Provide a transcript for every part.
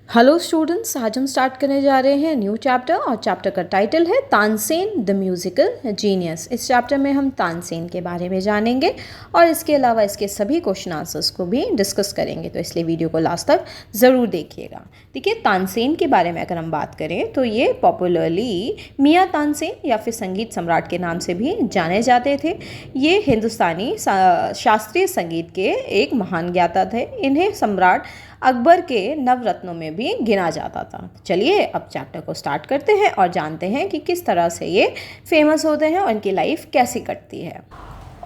Hello students, आज हम start करने जा रहे हैं न्यू चैप्टर और चैप्टर का टाइटल है तानसेन द म्यूज़िकल जीनियस। इस चैप्टर में हम तानसेन के बारे में जानेंगे और इसके अलावा इसके सभी क्वेश्चन आंसर्स को भी डिस्कस करेंगे, तो इसलिए वीडियो को लास्ट तक ज़रूर देखिएगा। देखिए, तानसेन के बारे में अगर हम बात करें तो ये पॉपुलरली मियाँ तानसेन या फिर संगीत सम्राट के नाम से भी जाने जाते थे। ये हिंदुस्तानी शास्त्रीय संगीत के एक महान ज्ञाता थे। इन्हें सम्राट अकबर के नवरत्नों में भी गिना जाता था। चलिए अब चैप्टर को स्टार्ट करते हैं और जानते हैं कि किस तरह से ये फेमस होते हैं और इनकी लाइफ कैसी कटती है।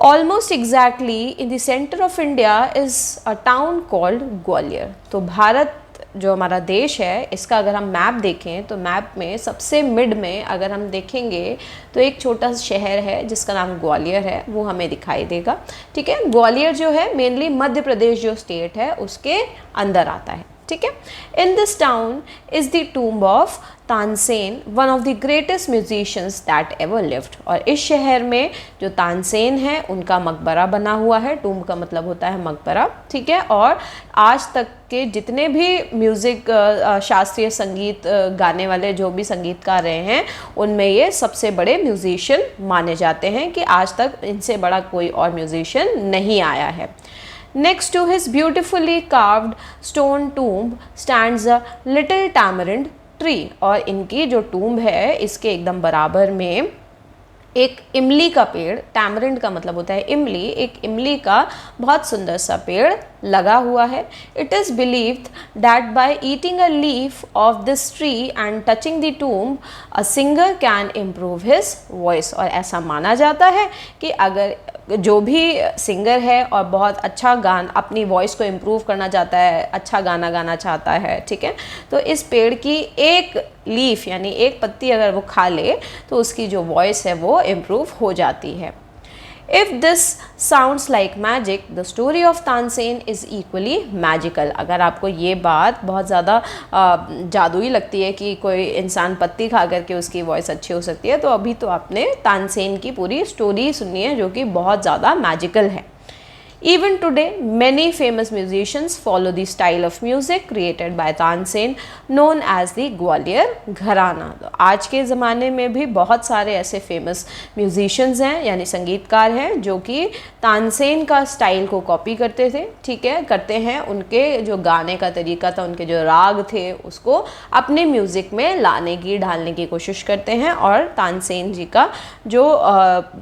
Almost exactly in the centre of India is a town called Gwalior. तो भारत जो हमारा देश है, इसका अगर हम मैप देखें तो मैप में सबसे मिड में अगर हम देखेंगे तो एक छोटा सा शहर है जिसका नाम ग्वालियर है, वो हमें दिखाई देगा। ठीक है, ग्वालियर जो है मेनली मध्य प्रदेश जो स्टेट है उसके अंदर आता है। ठीक है, in this town is the tomb of Tansen, one of the greatest musicians that ever lived. और इस शहर में जो तानसेन है उनका मकबरा बना हुआ है। टूम्ब का मतलब होता है मकबरा। ठीक है, और आज तक के जितने भी म्यूज़िक शास्त्रीय संगीत गाने वाले जो भी संगीतकार रहे हैं उनमें ये सबसे बड़े म्यूजिशियन माने जाते हैं कि आज तक इनसे बड़ा कोई और म्यूजिशियन नहीं आया है। Next to his beautifully carved stone tomb stands a little tamarind tree। और इनकी जो टूम्ब है इसके एकदम बराबर में एक इमली का पेड़, टैमरिंड का मतलब होता है इमली, एक इमली का बहुत सुंदर सा पेड़ लगा हुआ है। It is believed that by eating a leaf of this tree and touching the tomb a singer can improve his voice. और ऐसा माना जाता है कि अगर जो भी सिंगर है और बहुत अच्छा अपनी वॉइस को इम्प्रूव करना चाहता है, अच्छा गाना गाना चाहता है, ठीक है, तो इस पेड़ की एक लीफ यानी एक पत्ती अगर वो खा ले तो उसकी जो वॉइस है वो इम्प्रूव हो जाती है। If this sounds like magic the story of Tansen is equally magical. अगर आपको ये बात बहुत ज़्यादा जादुई लगती है कि कोई इंसान पत्ती खा करके उसकी वॉइस अच्छी हो सकती है, तो अभी तो आपने तानसेन की पूरी स्टोरी सुनी है जो कि बहुत ज़्यादा मैजिकल है। Even today, many famous musicians follow the style of music created by Tansen known as the Gwalior घराना। तो आज के ज़माने में भी बहुत सारे ऐसे फेमस म्यूजिशियंस हैं यानी संगीतकार हैं जो कि तानसेन का स्टाइल को कॉपी करते थे। ठीक है, करते हैं, उनके जो गाने का तरीका था, उनके जो राग थे उसको अपने म्यूज़िक में ढालने की कोशिश करते हैं। और तानसेन जी का जो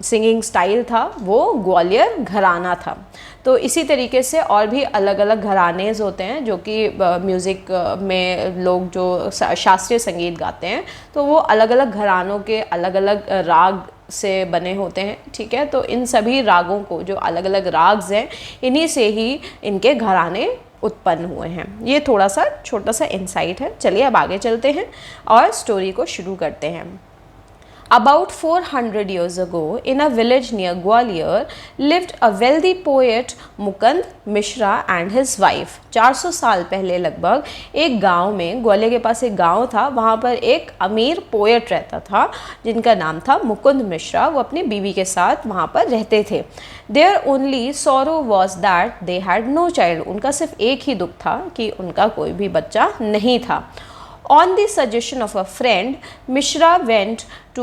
सिंगिंग स्टाइल था वो ग्वालियर घराना था। तो इसी तरीके से और भी अलग अलग घरानेज होते हैं जो कि म्यूज़िक में लोग जो शास्त्रीय संगीत गाते हैं तो वो अलग अलग घरानों के अलग अलग राग से बने होते हैं। ठीक है, तो इन सभी रागों को जो अलग अलग राग्स हैं इन्हीं से ही इनके घराने उत्पन्न हुए हैं। ये थोड़ा सा छोटा सा इंसाइट है। चलिए अब आगे चलते हैं और स्टोरी को शुरू करते हैं। About 400 years ago, in a village near Gwalior, lived a wealthy poet Mukund Mishra and his wife। 400 साल पहले लगभग एक गांव में, ग्वालियर के पास एक गांव था, वहाँ पर एक अमीर पोएट रहता था जिनका नाम था मुकुंद मिश्रा। वो अपनी बीवी के साथ वहाँ पर रहते थे। Their only sorrow was that they had no child। उनका सिर्फ एक ही दुख था कि उनका कोई भी बच्चा नहीं था। On the suggestion of a friend, Mishra went to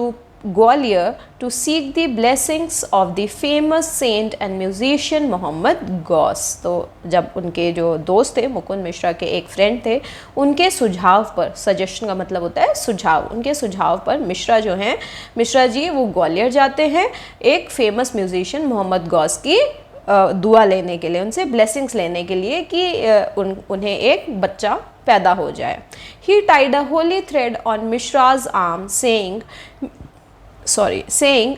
Gwalior to seek the blessings of the famous saint and musician Mohammad Ghaus. तो जब उनके जो दोस्त थे, मुकुंद मिश्रा के एक फ्रेंड थे, उनके सुझाव पर, सजेशन का मतलब होता है सुझाव, उनके सुझाव पर मिश्रा जो हैं, मिश्रा जी वो ग्वालियर जाते हैं एक फेमस म्यूजिशियन मोहम्मद गौस की दुआ लेने के लिए, उनसे ब्लेसिंग्स लेने के लिए कि उन्हें एक बच्चा पैदा हो जाए। He tied a holy thread on Mishra's arm saying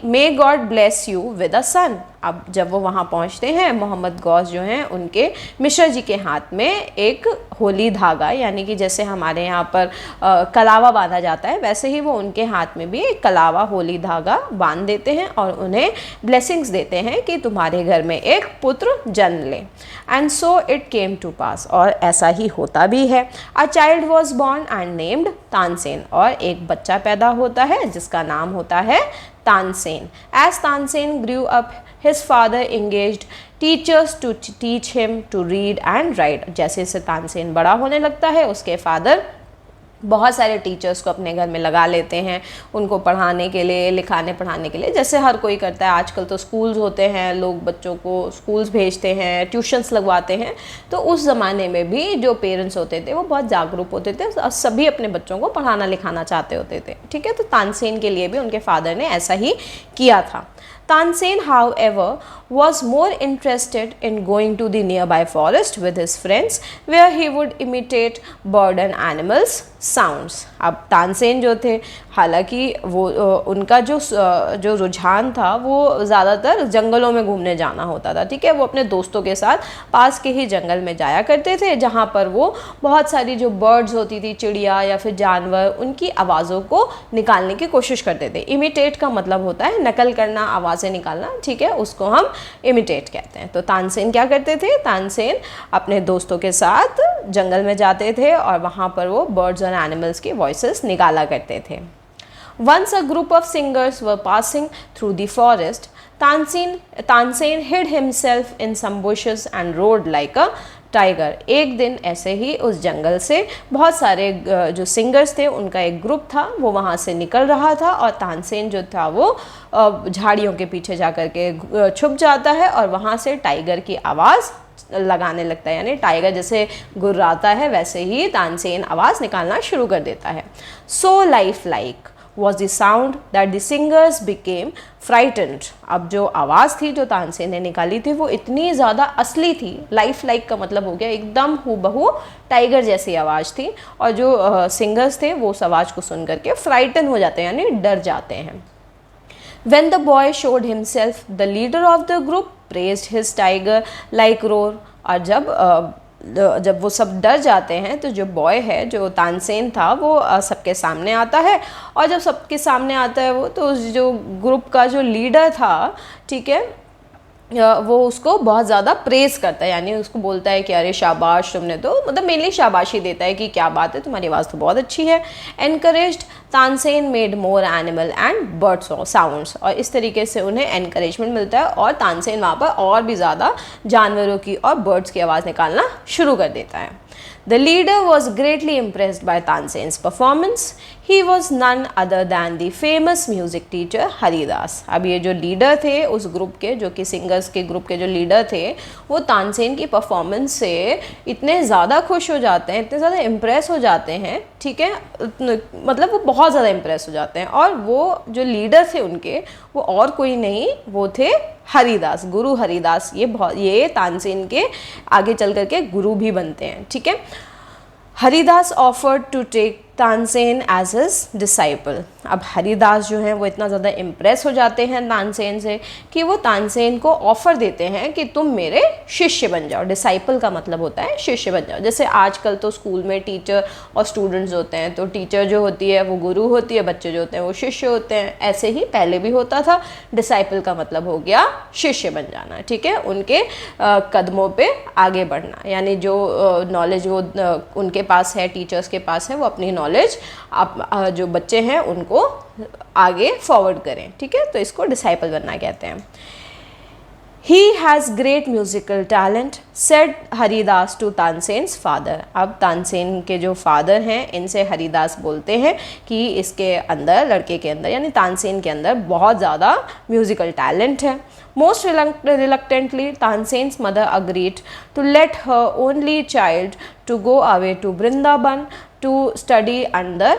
may God bless you with a son। अब जब वो वहाँ पहुँचते हैं, मोहम्मद गौस जो हैं उनके मिश्रा जी के हाथ में एक होली धागा, यानी कि जैसे हमारे यहाँ पर कलावा बांधा जाता है वैसे ही वो उनके हाथ में भी एक कलावा होली धागा बांध देते हैं और उन्हें ब्लेसिंग्स देते हैं कि तुम्हारे घर में एक पुत्र जन्म ले। And so it came to pass. और ऐसा ही होता भी है। A child was born and named Tansen. और एक बच्चा पैदा होता है जिसका नाम होता है Tansen. As Tansen grew up His father engaged teachers to teach him to read and write. जैसे जैसे तानसेन बड़ा होने लगता है, उसके फादर बहुत सारे टीचर्स को अपने घर में लगा लेते हैं, उनको पढ़ाने के लिए, लिखाने पढ़ाने के लिए, जैसे हर कोई करता है। आजकल तो स्कूल्स होते हैं, लोग बच्चों को स्कूल्स भेजते हैं, ट्यूशन्स लगवाते हैं। तो उस ज़माने में भी जो पेरेंट्स होते थे वो बहुत जागरूक होते थे और सभी अपने बच्चों को पढ़ाना लिखाना चाहते होते थे, ठीक है। तो तानसेन के लिए भी उनके फादर ने ऐसा ही किया था। Tansen, however, was more interested in going to the nearby forest with his friends, where he would imitate bird and animals sounds. अब तानसेन जो थे, हालांकि वो उनका जो रुझान था वो ज़्यादातर जंगलों में घूमने जाना होता था, ठीक है। वो अपने दोस्तों के साथ पास के ही जंगल में जाया करते थे, जहाँ पर वो बहुत सारी जो बर्ड्स होती थी, चिड़िया या फिर जानवर, उनकी आवाज़ों को निकालने की कोशिश करते थे। इमिटेट का मतलब होता है नकल करना, आवाज़ें निकालना, ठीक है, उसको हम इमिटेट कहते हैं। तो तानसेन क्या करते थे? तानसेन अपने दोस्तों के साथ जंगल में जाते थे और वहाँ पर वो बर्ड्स और एनिमल्स की वॉइसेस निकाला करते थे। Once a group of singers were passing through the forest. Tansen hid himself in some bushes and roared like a tiger. एक दिन ऐसे ही उस जंगल से बहुत सारे जो सिंगर्स थे, उनका एक ग्रुप था, वो वहाँ से निकल रहा था और तानसेन जो था वो झाड़ियों के पीछे जा कर के छुप जाता है और वहाँ से टाइगर की आवाज़ लगाने लगता है, यानी टाइगर जैसे गुर्राता है वैसे ही तानसेन आवाज़ निकालना शुरू कर देता है। So lifelike was the sound that the singers became frightened. अब जो आवाज़ थी जो तानसेन ने निकाली थी वो इतनी ज़्यादा असली थी, लाइफ लाइक का मतलब हो गया एकदम हूबहू टाइगर जैसी आवाज़ थी, और जो सिंगर्स थे वो उस आवाज़ को सुन करके फ्राइटन हो जाते हैं, यानी डर जाते हैं। When the boy showed himself, the leader of the group praised his tiger like roar. और जब वो सब डर जाते हैं तो जो बॉय है, जो तानसेन था, वो सबके सामने आता है, और जब सबके सामने आता है वो, तो उस जो ग्रुप का जो लीडर था, ठीक है, वो उसको बहुत ज़्यादा प्रेज़ करता है, यानी उसको बोलता है कि अरे शाबाश, तुमने तो, मतलब मेनली शाबाशी देता है कि क्या बात है, तुम्हारी आवाज़ तो बहुत अच्छी है। Encouraged, Tansen made more animal and bird sounds. और इस तरीके से उन्हें एनकरेजमेंट मिलता है और तानसेन वहाँ पर और भी ज़्यादा जानवरों की और बर्ड्स की आवाज़ निकालना शुरू कर देता है। The leader was greatly impressed by Tansen's performance. He was none other than the famous music teacher Haridas. अब ये जो लीडर थे उस ग्रुप के, जो कि सिंगर्स के ग्रुप के जो लीडर थे, वो तानसेन की परफॉर्मेंस से इतने ज़्यादा खुश हो जाते हैं, इतने ज़्यादा इम्प्रेस हो जाते हैं, ठीक है, मतलब वो बहुत ज़्यादा इम्प्रेस हो जाते हैं। और वो जो लीडर थे उनके, वो और कोई नहीं, वो थे हरिदास, गुरु हरिदास। ये तानसेन के आगे चल करके गुरु भी बनते हैं, ठीक है। Haridas offered to take Tansen as his disciple. अब हरिदास जो हैं वो इतना ज़्यादा इम्प्रेस हो जाते हैं तानसेन से कि वो तानसेन को ऑफ़र देते हैं कि तुम मेरे शिष्य बन जाओ। डिसाइपल का मतलब होता है शिष्य बन जाओ। जैसे आजकल तो स्कूल में टीचर और स्टूडेंट्स होते हैं, तो टीचर जो होती है वो गुरु होती है, बच्चे जो होते हैं वो शिष्य होते हैं। ऐसे ही पहले भी होता था। डिसाइपल का मतलब हो गया शिष्य बन जाना, ठीक है, उनके कदमों पे आगे बढ़ना, यानी जो नॉलेज वो उनके पास है, टीचर्स के पास है, वो अपनी नॉलेज आप जो बच्चे हैं उनको आगे फॉरवर्ड करें, ठीक है, तो इसको डिसाइपल बनना कहते हैं। He has great musical talent, said Haridas to Tansen's father. अब तानसेन के जो फादर हैं इनसे हरिदास बोलते हैं कि इसके अंदर, लड़के के अंदर यानी तानसेन के अंदर बहुत ज़्यादा म्यूज़िकल टैलेंट है। Most reluctantly, Tansen's mother agreed to let her only child to go away to Vrindavan to study under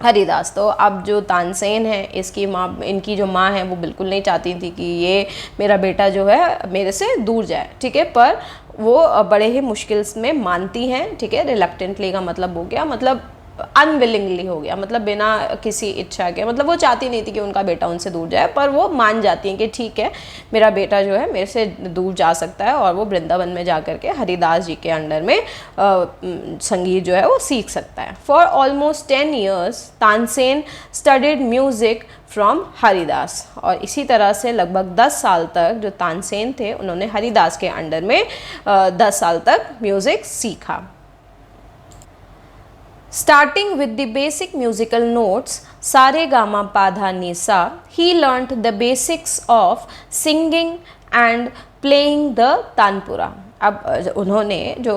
Haridas. तो अब जो तानसेन है, इसकी माँ, इनकी जो माँ है वो बिल्कुल नहीं चाहती थी कि ये मेरा बेटा जो है मेरे से दूर जाए, ठीक है, पर वो बड़े ही मुश्किल में मानती हैं, ठीक है। रिलक्टेंटली का मतलब हो गया, मतलब अनविलिंगली हो गया, मतलब बिना किसी इच्छा के, मतलब वो चाहती नहीं थी कि उनका बेटा उनसे दूर जाए, पर वो मान जाती हैं कि ठीक है, मेरा बेटा जो है मेरे से दूर जा सकता है और वो वृंदावन में जा कर के हरिदास जी के अंडर में संगीत जो है वो सीख सकता है। For almost 10 years Tansen studied music from Haridas. और इसी तरह से लगभग 10 साल तक जो तानसेन थे उन्होंने हरिदास के अंडर में 10 साल तक म्यूज़िक सीखा। Starting with the basic musical notes sa re ga ma pa dha ni sa, he learnt the basics of singing and playing the tanpura. अब उन्होंने जो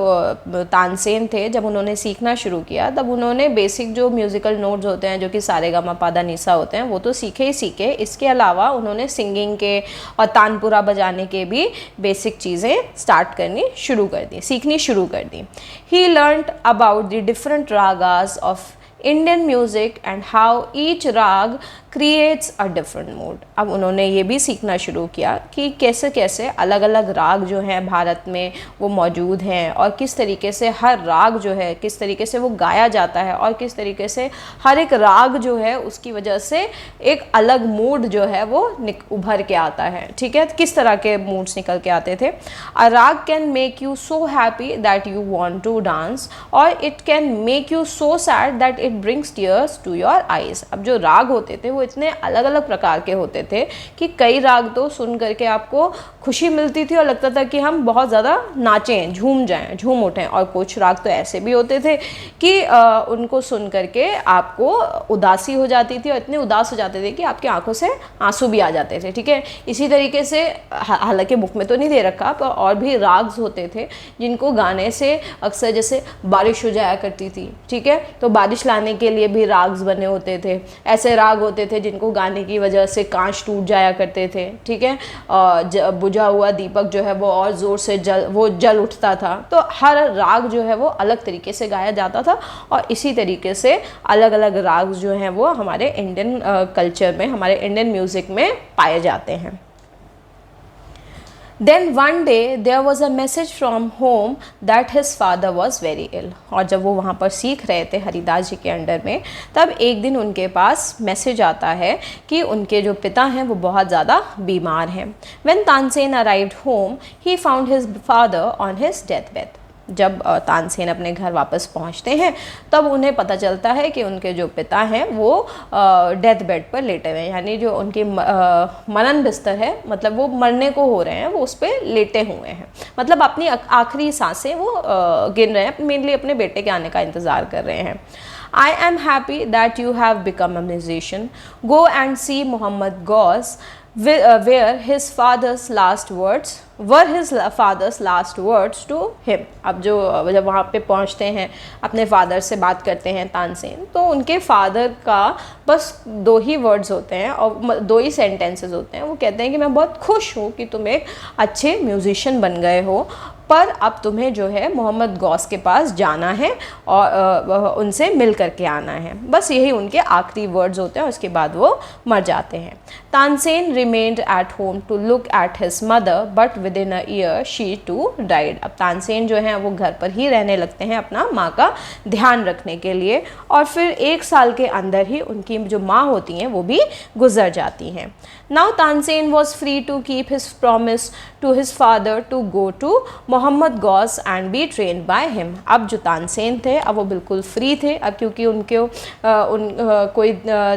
तानसेन थे, जब उन्होंने सीखना शुरू किया तब उन्होंने बेसिक जो म्यूज़िकल नोट्स होते हैं जो कि सारे गा मा पा धा नि सा होते हैं वो तो सीखे ही सीखे, इसके अलावा उन्होंने सिंगिंग के और तानपुरा बजाने के भी बेसिक चीज़ें स्टार्ट करनी शुरू कर दी, सीखनी शुरू कर दी. He learned about the different ragas of Indian music and how each raga creates a different mood. अब उन्होंने ये भी सीखना शुरू किया कि कैसे कैसे अलग अलग राग जो हैं भारत में वो मौजूद हैं और किस तरीके से हर राग जो है किस तरीके से वो गाया जाता है और किस तरीके से हर एक राग जो है उसकी वजह से एक अलग मूड जो है वो उभर के आता है. ठीक है, किस तरह के मूड्स निकल के आते थे. A raga can make you so happy that you want to dance or it can make you so sad that it brings tears to your eyes. अब जो राग होते थे वो इतने अलग अलग प्रकार के होते थे कि कई राग तो सुन करके आपको खुशी मिलती थी और लगता था कि हम बहुत ज़्यादा नाचें, झूम जाएं, झूम उठें, और कुछ राग तो ऐसे भी होते थे कि उनको सुन करके आपको उदासी हो जाती थी और इतने उदास हो जाते थे कि आपकी आंखों से आंसू भी आ जाते थे. ठीक है, इसी तरीके से हालांकि बुक में तो नहीं दे रखा पर और भी राग्स होते थे जिनको गाने से अक्सर जैसे बारिश हो जाया करती थी. ठीक है, तो बारिश लाने के लिए भी राग्स बने होते थे. ऐसे राग होते थे जिनको गाने की वजह से कांच टूट जाया करते थे. ठीक है, बुझा हुआ दीपक जो है वो और ज़ोर से जल उठता था. तो हर राग जो है वो अलग तरीके से गाया जाता था और इसी तरीके से अलग अलग राग जो हैं वो हमारे इंडियन कल्चर में, हमारे इंडियन म्यूज़िक में पाए जाते हैं. Then one day there was a message from home that his father was very ill. और जब वो वहाँ पर सीख रहे थे हरिदास जी के अंडर में, तब एक दिन उनके पास मैसेज आता है कि उनके जो पिता हैं वो बहुत ज़्यादा बीमार हैं. When Tansen arrived home, he found his father on his deathbed. जब तानसेन अपने घर वापस पहुंचते हैं तब उन्हें पता चलता है कि उनके जो पिता हैं वो डेथ बेड पर लेटे हुए हैं, यानी जो उनकी मरण बिस्तर है, मतलब वो मरने को हो रहे हैं, वो उस पर लेटे हुए हैं, मतलब अपनी आखिरी सांसें वो गिन रहे हैं, मेनली अपने बेटे के आने का इंतज़ार कर रहे हैं. I am happy that you have become a musician. Go and see Muhammad Ghaus, where his father's last words were his father's last words to him. अब जो जब वहाँ पे पहुँचते हैं अपने फादर से बात करते हैं तानसेन, तो उनके फादर का बस 2 ही वर्ड्स होते हैं और 2 ही सेंटेंसेस होते हैं. वो कहते हैं कि मैं बहुत खुश हूँ कि तुम एक अच्छे म्यूजिशियन बन गए हो, पर अब तुम्हें जो है मोहम्मद गौस के पास जाना है और उनसे मिल करके आना है. बस यही उनके आखिरी वर्ड्स होते हैं, उसके बाद वो मर जाते हैं. Tansen remained at home to look at his mother, but within a year she too died. अब तानसेन जो है वो घर पर ही रहने लगते हैं अपना माँ का ध्यान रखने के लिए, और फिर 1 साल के अंदर ही उनकी जो माँ होती हैं वो भी गुजर जाती हैं. Now Tansen was free to keep his promise to his father to go to Mohammad Ghaus and be trained by him. अब जो तानसेन थे अब वो बिल्कुल फ्री थे, अब क्योंकि कोई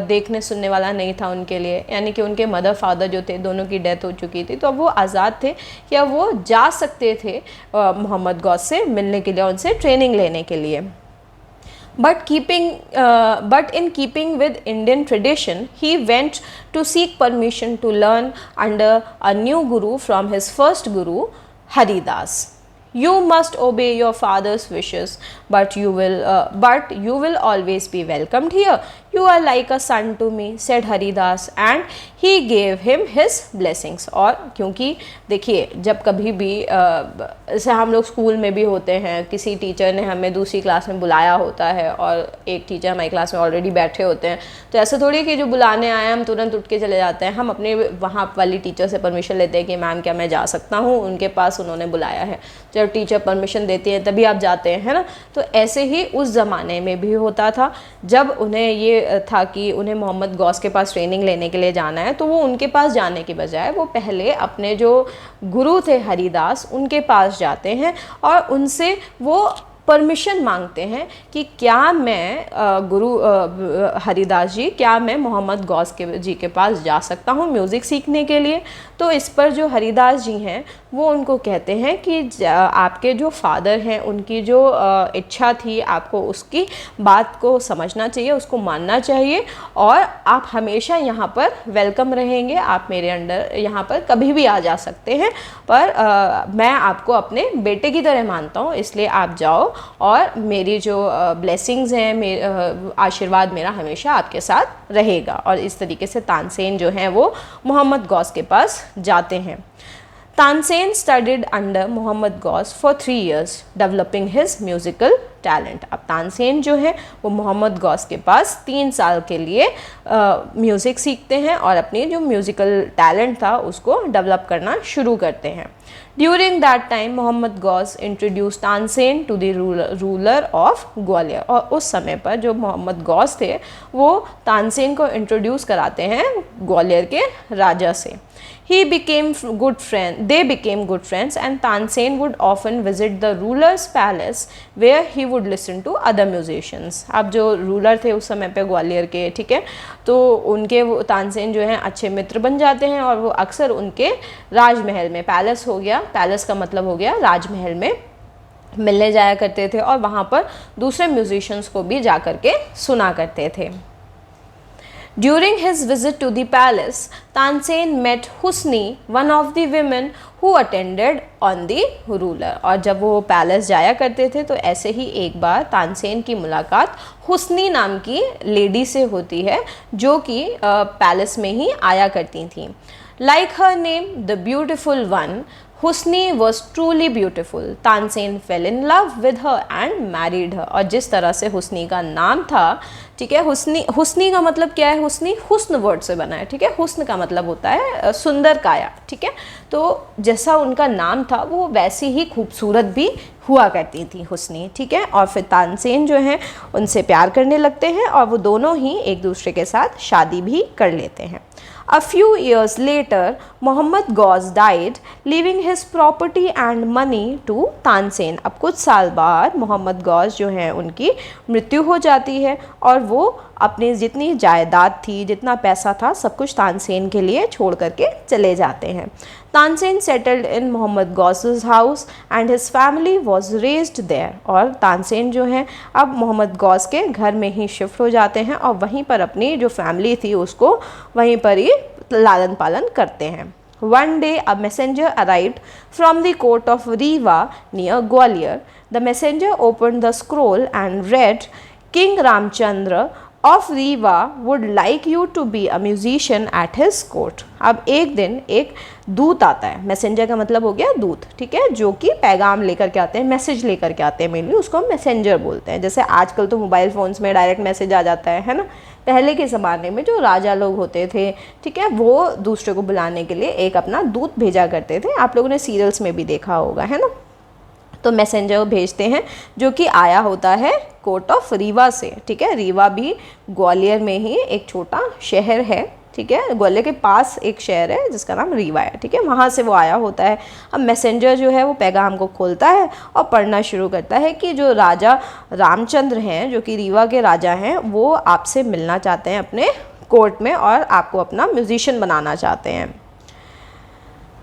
देखने सुनने वाला नहीं था उनके लिए, यानी कि उनके मदर फादर जो थे दोनों की डेथ हो चुकी थी, तो अब वो आज़ाद थे कि अब वो जा सकते थे मोहम्मद गौस से मिलने के लिए, उनसे ट्रेनिंग लेने के लिए. But in keeping with Indian tradition, he went to seek permission to learn under a new guru from his first guru, Haridas. You must obey your father's wishes, but you will always be welcomed here. You are like a son to me, said Haridas, and he gave him his blessings. और क्योंकि देखिए जब कभी भी जैसे हम लोग school में भी होते हैं, किसी टीचर ने हमें दूसरी क्लास में बुलाया होता है और एक टीचर हमारी क्लास में ऑलरेडी बैठे होते हैं, तो ऐसा थोड़ी कि जो बुलाने आए हम तुरंत उठ के चले जाते हैं. हम अपने वहाँ वाली टीचर से परमिशन लेते हैं कि मैम क्या मैं जा सकता हूँ, उनके पास उन्होंने बुलाया है, जब टीचर परमिशन देती है तभी आप जाते हैं, है ना. तो ऐसे ही उस ज़माने में भी होता था. जब उन्हें ये था कि उन्हें मोहम्मद गौस के पास ट्रेनिंग लेने के लिए जाना है, तो वो उनके पास जाने की बजाय वो पहले अपने जो गुरु थे हरिदास उनके पास जाते हैं और उनसे वो परमिशन मांगते हैं कि क्या मैं गुरु हरिदास जी, क्या मैं मोहम्मद गौस के जी के पास जा सकता हूँ म्यूज़िक सीखने के लिए। तो इस पर जो हरिदास जी हैं वो उनको कहते हैं कि आपके जो फादर हैं उनकी जो इच्छा थी, आपको उसकी बात को समझना चाहिए, उसको मानना चाहिए, और आप हमेशा यहाँ पर वेलकम रहेंगे, आप मेरे अंडर यहाँ पर कभी भी आ जा सकते हैं, पर मैं आपको अपने बेटे की तरह मानता हूँ, इसलिए आप जाओ और मेरी जो ब्लेसिंग्स हैं, आशीर्वाद मेरा हमेशा आपके साथ रहेगा। और इस तरीके से तानसेन जो हैं वो मोहम्मद गौस के पास जाते हैं। Tansen studied under Mohammad Ghaus for 3 years developing his musical talent. अब तानसेन जो है वो मोहम्मद गौस के पास 3 साल के लिए म्यूज़िक सीखते हैं और अपनी जो म्यूज़िकल टैलेंट था उसको डेवलप करना शुरू करते हैं। During that time Mohammad Ghaus introduce Tansen to the ruler of Gwalior. और उस समय पर जो मोहम्मद गौस थे वो तानसेन को इंट्रोड्यूस कराते हैं ग्वालियर के राजा से। They became good friends, and Tansen would often visit the ruler's palace where he would listen to other musicians. अब जो रूलर थे उस समय पे ग्वालियर के, ठीक है, तो उनके वो तानसेन जो हैं अच्छे मित्र बन जाते हैं और वो अक्सर उनके राजमहल में, पैलेस हो गया, पैलेस का मतलब हो गया राजमहल में, मिलने जाया करते थे और वहाँ पर दूसरे म्यूजिशियंस को भी जा कर के सुना करते थे। During his visit to the palace, Tansen met Husni, one of the women who attended on the ruler. और जब वो पैलेस जाया करते थे तो ऐसे ही एक बार तानसेन की मुलाकात हुस्नी नाम की लेडी से होती है जो कि पैलेस में ही आया करती थी। Like her name, the beautiful one, Husni was truly beautiful. Tansen fell in love with her and married her. और जिस तरह से हुस्नी का नाम था, ठीक है, हुस्नी का मतलब क्या है? हुस्नी हुस्न वर्ड से बना है, ठीक है, हुस्न का मतलब होता है सुंदर काया, ठीक है, तो जैसा उनका नाम था वो वैसी ही खूबसूरत भी हुआ करती थी हुस्नी, ठीक है। और फिर तानसेन जो हैं उनसे प्यार करने लगते हैं और वो दोनों ही एक दूसरे के साथ शादी भी कर लेते हैं। A few years later, Muhammad Ghaus died, leaving his property and money to Tansen. अब कुछ साल बाद मोहम्मद गौस जो हैं उनकी मृत्यु हो जाती है और वो अपनी जितनी जायदाद थी, जितना पैसा था, सब कुछ तानसेन के लिए छोड़ करके चले जाते हैं। Tansen settled in Mohammad Ghaus's house and his family was raised there. और तानसेन जो हैं अब मोहम्मद गौस के घर में ही शिफ्ट हो जाते हैं और वहीं पर अपनी जो फैमिली थी उसको वहीं पर ही लालन पालन करते हैं। One day a messenger arrived from the court of Rewa near Gwalior. The messenger opened the scroll and read, King Ramchandra of Rewa would like you to be a musician at his court. अब एक दिन एक दूत आता है, messenger का मतलब हो गया दूत, ठीक है, जो कि पैगाम लेकर के आते हैं, मैसेज लेकर के आते हैं, मेनली उसको हम मैसेंजर बोलते हैं। जैसे आजकल तो मोबाइल फ़ोन्स में डायरेक्ट मैसेज आ जाता है ना, पहले के ज़माने में जो राजा लोग होते थे, ठीक है, वो दूसरे को बुलाने के लिए एक अपना दूत भेजा करते थे। आप लोगों ने सीरियल्स में भी देखा होगा, है ना। तो मैसेंजर भेजते हैं जो कि आया होता है कोर्ट ऑफ रीवा से, ठीक है। रीवा भी ग्वालियर में ही एक छोटा शहर है, ठीक है, ग्वालियर के पास एक शहर है जिसका नाम रीवा है, ठीक है, वहाँ से वो आया होता है। अब मैसेंजर जो है वो पैगाम को खोलता है और पढ़ना शुरू करता है कि जो राजा रामचंद्र हैं, जो कि रीवा के राजा हैं, वो आपसे मिलना चाहते हैं अपने कोर्ट में और आपको अपना म्यूजिशियन बनाना चाहते हैं।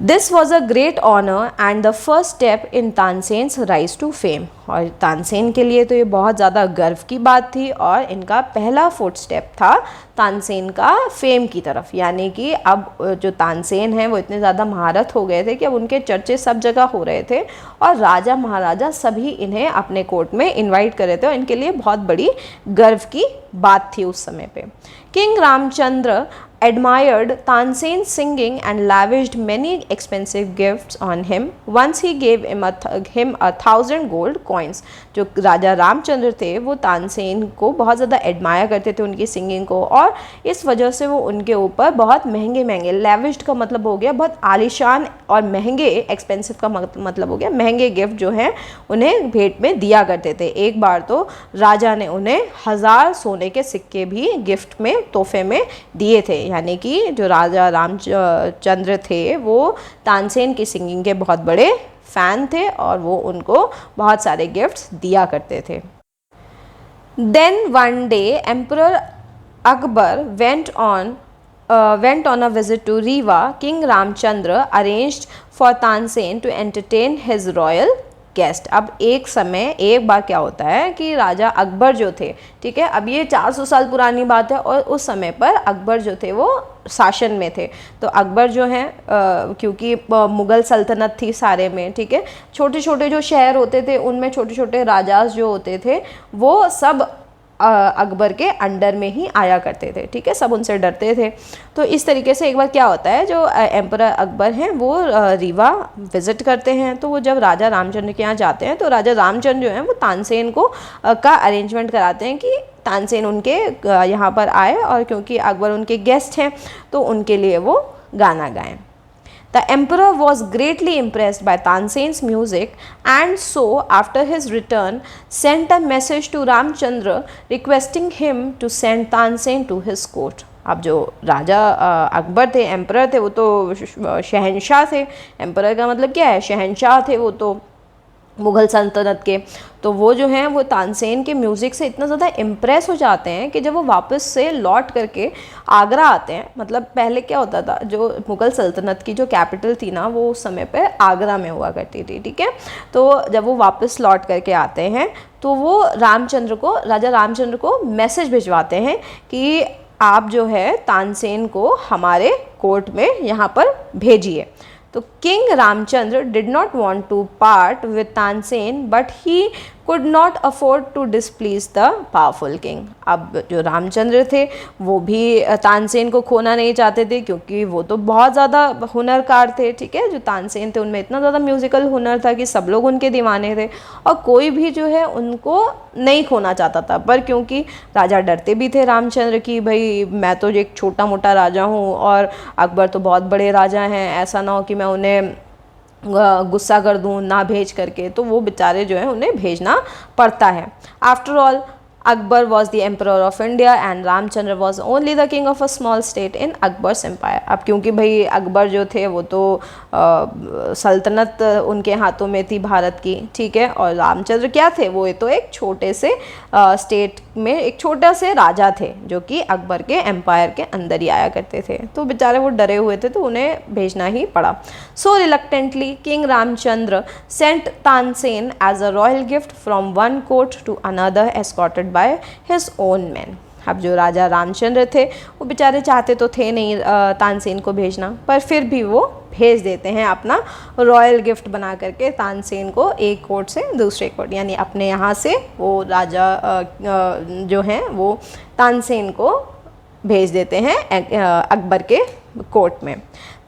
This was a great honour and the first step in Tansen's rise to fame. और तानसेन के लिए तो ये बहुत ज़्यादा गर्व की बात थी और इनका पहला फुट स्टेप था तानसेन का फेम की तरफ। यानी कि अब जो तानसेन हैं वो इतने ज़्यादा महारत हो गए थे कि अब उनके चर्चे सब जगह हो रहे थे और राजा महाराजा सभी इन्हें अपने कोर्ट में इनवाइट कर रहे थे और इनके लिए बहुत बड़ी गर्व की बात थी उस समय पे। King Ramchandra admired Tansen's singing and lavished many expensive gifts on him. Once he gave him 1,000 gold coins. जो राजा रामचंद्र थे वो तानसेन को बहुत ज़्यादा एडमायर करते थे, उनकी सिंगिंग को, और इस वजह से वो उनके ऊपर बहुत महंगे महंगे, लेविश्ड का मतलब हो गया बहुत आलीशान और महंगे, एक्सपेंसिव का मतलब हो गया महंगे गिफ्ट जो हैं उन्हें भेंट में दिया करते थे। एक बार तो राजा ने उन्हें 1000 सोने के सिक्के भी गिफ्ट में, तोहफे में दिए थे। यानी कि जो राजा रामचंद्र थे वो तानसेन की सिंगिंग के बहुत बड़े फ़ैन थे और वो उनको बहुत सारे गिफ्ट्स दिया करते थे। Then one day emperor Akbar went on a visit to Rewa. King Ramchandra arranged for Tansen to entertain his royal guest. अब एक बार क्या होता है कि राजा अकबर जो थे, ठीक है, अब ये 400 साल पुरानी बात है और उस समय पर अकबर जो थे वो शासन में थे। तो अकबर जो हैं क्योंकि मुग़ल सल्तनत थी सारे में, ठीक है, छोटे छोटे जो शहर होते थे उनमें छोटे छोटे राजास जो होते थे वो सब अकबर के अंडर में ही आया करते थे, ठीक है, सब उनसे डरते थे। तो इस तरीके से एक बार क्या होता है, जो एम्परर अकबर हैं वो रीवा विज़िट करते हैं। तो वो जब राजा रामचंद्र के यहाँ जाते हैं तो राजा रामचंद्र जो हैं वो तानसेन को का अरेंजमेंट कराते हैं कि तानसेन उनके यहाँ पर आए, और क्योंकि अकबर उनके गेस्ट हैं तो उनके लिए वो गाना गाएं। The emperor was greatly impressed by Tansen's music, and so after his return sent a message to Ramchandra requesting him to send Tansen to his court. अब जो राजा अकबर थे, एम्परर थे, वो तो शहंशाह थे। एम्परर का मतलब क्या है, शहंशाह थे वो तो मुग़ल सल्तनत के। तो वो जो हैं वो तानसेन के म्यूज़िक से इतना ज़्यादा इम्प्रेस हो जाते हैं कि जब वो वापस से लौट करके आगरा आते हैं, मतलब पहले क्या होता था, जो मुग़ल सल्तनत की जो कैपिटल थी ना वो उस समय पे आगरा में हुआ करती थी, ठीक है। तो जब वो वापस लौट करके आते हैं तो वो राजा रामचंद्र को मैसेज भिजवाते हैं कि आप जो है तानसेन को हमारे कोर्ट में यहाँ पर भेजिए। तो king Ramchandra did not want to part with Tansen but he could not afford to displease the powerful king. अब जो रामचंद्र थे वो भी तानसेन को खोना नहीं चाहते थे क्योंकि वो तो बहुत ज़्यादा हुनरकार थे, ठीक है। जो तानसेन थे उनमें इतना ज़्यादा म्यूज़िकल हुनर था कि सब लोग उनके दीवाने थे और कोई भी जो है उनको नहीं खोना चाहता था। पर क्योंकि राजा डरते भी थे रामचंद्र की, भाई मैं तो एक छोटा मोटा राजा हूँ और अकबर तो बहुत बड़े राजा हैं, ऐसा ना हो कि मैं उन्हें गुस्सा कर दूँ ना भेज करके, तो वो बेचारे जो है उन्हें भेजना पड़ता है। After all Akbar was the emperor of India and Ramchandra was only the king of a small state in Akbar's empire। अब क्योंकि भाई अकबर जो थे वो तो सल्तनत उनके हाथों में थी भारत की, ठीक है, और रामचंद्र क्या थे, वो तो एक छोटे से स्टेट में एक छोटा से राजा थे जो कि अकबर के एम्पायर के अंदर ही आया करते थे। तो बेचारे वो डरे हुए थे तो उन्हें भेजना ही पड़ा। So reluctantly king Ramchandra sent Tansen as a royal gift from one court to another escorted by his own man. अब जो राजा रामचंद्र थे वो बेचारे चाहते तो थे नहीं तानसेन को भेजना, पर फिर भी वो भेज देते हैं अपना रॉयल गिफ्ट बना करके तानसेन को एक कोर्ट से दूसरे कोर्ट, यानी अपने यहाँ से वो राजा जो हैं वो तानसेन को भेज देते हैं अकबर के कोर्ट में।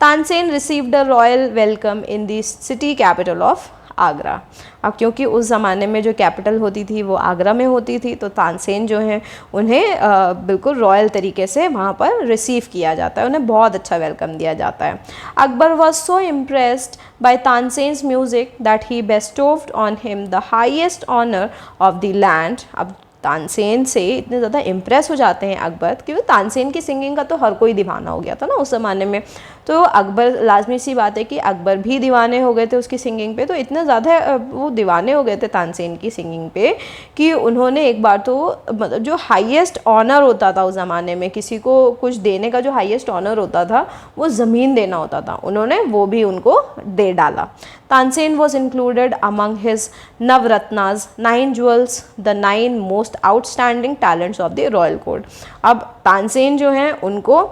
Tansen received a royal welcome in the city capital of Agra. अब क्योंकि उस ज़माने में जो कैपिटल होती थी वो आगरा में होती थी, तो तानसेन जो हैं उन्हें बिल्कुल रॉयल तरीके से वहाँ पर रिसीव किया जाता है, उन्हें बहुत अच्छा वेलकम दिया जाता है। Akbar was so impressed by Tansen's music that he bestowed on him the highest honour of the land. अब तानसेन से इतने ज़्यादा इम्प्रेस हो जाते हैं अकबर, क्योंकि तानसेन की सिंगिंग का तो हर कोई दीवाना हो गया था ना उस ज़माने में। तो अकबर, लाजमी सी बात है कि अकबर भी दीवाने हो गए थे उसकी सिंगिंग पे। तो इतने ज़्यादा वो दीवाने हो गए थे तानसेन की सिंगिंग पे कि उन्होंने एक बार तो मतलब जो हाईएस्ट ऑनर होता था उस ज़माने में, किसी को कुछ देने का जो हाईएस्ट ऑनर होता था वो ज़मीन देना होता था, उन्होंने वो भी उनको दे डाला। Tansen was included among his navratnas 9 jewels, the 9 most outstanding talents of the royal court. अब तानसेन जो हैं उनको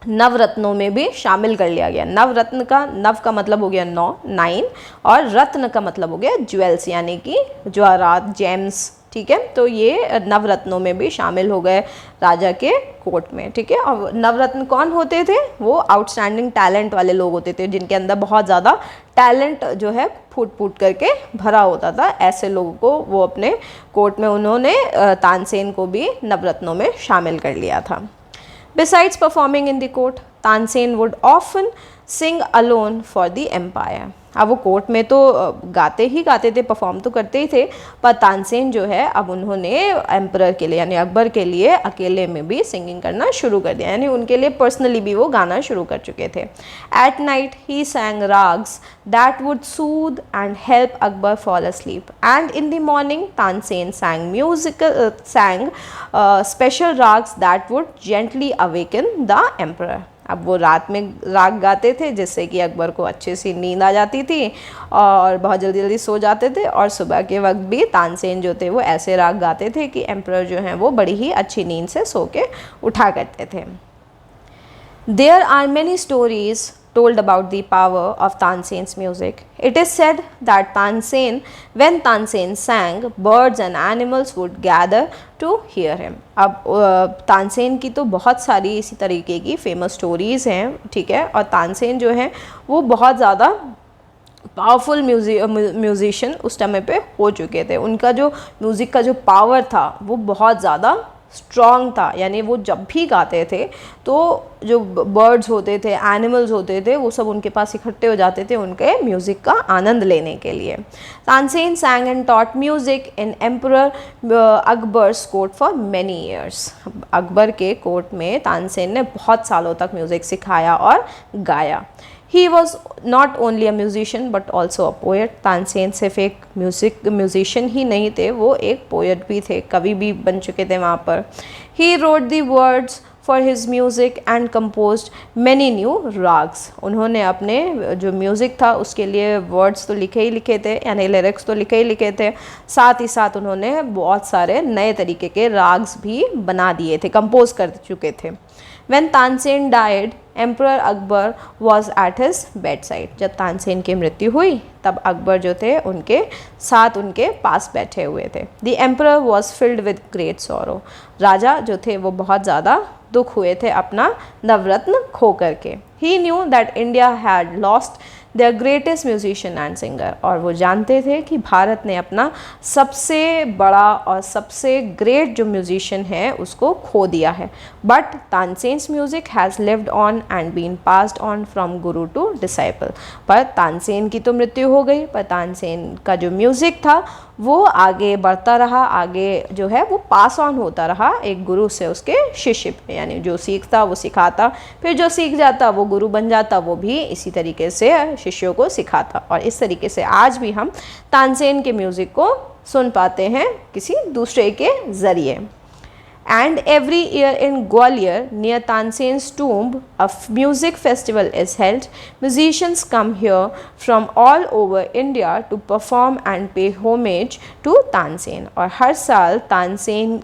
नवरत्नों में भी शामिल कर लिया गया। नवरत्न का नव का मतलब हो गया 9, और रत्न का मतलब हो गया ज्वेल्स, यानी कि जवाहरात, जेम्स, ठीक है। तो ये नवरत्नों में भी शामिल हो गए राजा के कोर्ट में, ठीक है। और नवरत्न कौन होते थे, वो आउटस्टैंडिंग टैलेंट वाले लोग होते थे जिनके अंदर बहुत ज़्यादा टैलेंट जो है फूट फूट करके भरा होता था। ऐसे लोगों को वो अपने कोर्ट में उन्होंने तानसेन को भी नवरत्नों में शामिल कर लिया था। Besides performing in the court, Tansen would often sing alone for the empire। अब वो कोर्ट में तो गाते थे, परफॉर्म तो करते ही थे, पर तानसेन जो है अब उन्होंने एम्परर के लिए यानी अकबर के लिए अकेले में भी सिंगिंग करना शुरू कर दिया, यानी उनके लिए पर्सनली भी वो गाना शुरू कर चुके थे। At night he sang rags that would soothe and help Akbar fall asleep, and in the morning Tansen sang special rags that would gently awaken the emperor। अब वो रात में राग गाते थे जिससे कि अकबर को अच्छे से नींद आ जाती थी और बहुत जल्दी जल्दी सो जाते थे, और सुबह के वक्त भी तानसेन जो थे वो ऐसे राग गाते थे कि एम्परर जो हैं वो बड़ी ही अच्छी नींद से सो के उठा करते थे। There are many stories told about the power of Tansen's music. It is said that when Tansen sang, birds and animals would gather to hear him। अब तानसेन की तो बहुत सारी इसी तरीके की फेमस स्टोरीज़ हैं, ठीक है, और तानसेन जो है वो बहुत ज़्यादा पावरफुल म्यूजिशियन उस टाइम पे हो चुके थे। उनका जो म्यूज़िक का जो पावर था वो बहुत ज़्यादा स्ट्रॉन्ग था, यानी वो जब भी गाते थे तो जो बर्ड्स होते थे, एनिमल्स होते थे, वो सब उनके पास इकट्ठे हो जाते थे उनके म्यूज़िक का आनंद लेने के लिए। Tansen sang and taught music in Emperor Akbar's court for many years। Akbar के कोर्ट में तानसेन ने बहुत सालों तक म्यूज़िक सिखाया और गाया। He was not only a musician but also a poet। Tansen सिर्फ एक म्यूजिशियन ही नहीं थे, वो एक पोएट भी थे, कवि भी बन चुके थे वहाँ पर। He wrote the words for his music and composed many new rags। उन्होंने अपने जो म्यूज़िक था उसके लिए वर्ड्स तो लिखे ही लिखे थे, यानी लिरिक्स तो लिखे ही लिखे थे, साथ ही साथ उन्होंने बहुत सारे नए तरीके के राग्स भी बना दिए थे, कंपोज कर चुके थे। When Tansen died, Emperor Akbar was at his bedside। जब तानसेन की मृत्यु हुई तब अकबर जो थे उनके साथ उनके पास बैठे हुए थे। The emperor was filled with great sorrow। राजा जो थे वो बहुत ज़्यादा दुख हुए थे अपना नवरत्न खो करके। He knew that India had lost their greatest musician and singer। और वो जानते थे कि भारत ने अपना सबसे बड़ा और सबसे ग्रेट जो म्यूजिशियन है उसको खो दिया है। But Tansen's music has lived on and been passed on from guru to disciple. पर तानसेन की तो मृत्यु हो गई, पर तानसेन का जो म्यूज़िक था वो आगे बढ़ता रहा, आगे जो है वो पास ऑन होता रहा एक गुरु से उसके शिष्य पे, यानी जो सीखता वो सिखाता, फिर जो सीख जाता वो गुरु बन जाता, वो भी इसी तरीके से शिष्यों को सिखाता। और इस तरीके से आज भी हम तानसेन के म्यूज़िक को सुन पाते हैं किसी दूसरे के ज़रिए। And every year in Gwalior near Tansen's tomb a music festival is held। Musicians come here from all over India to perform and pay homage to Tansen। और हर साल तानसेन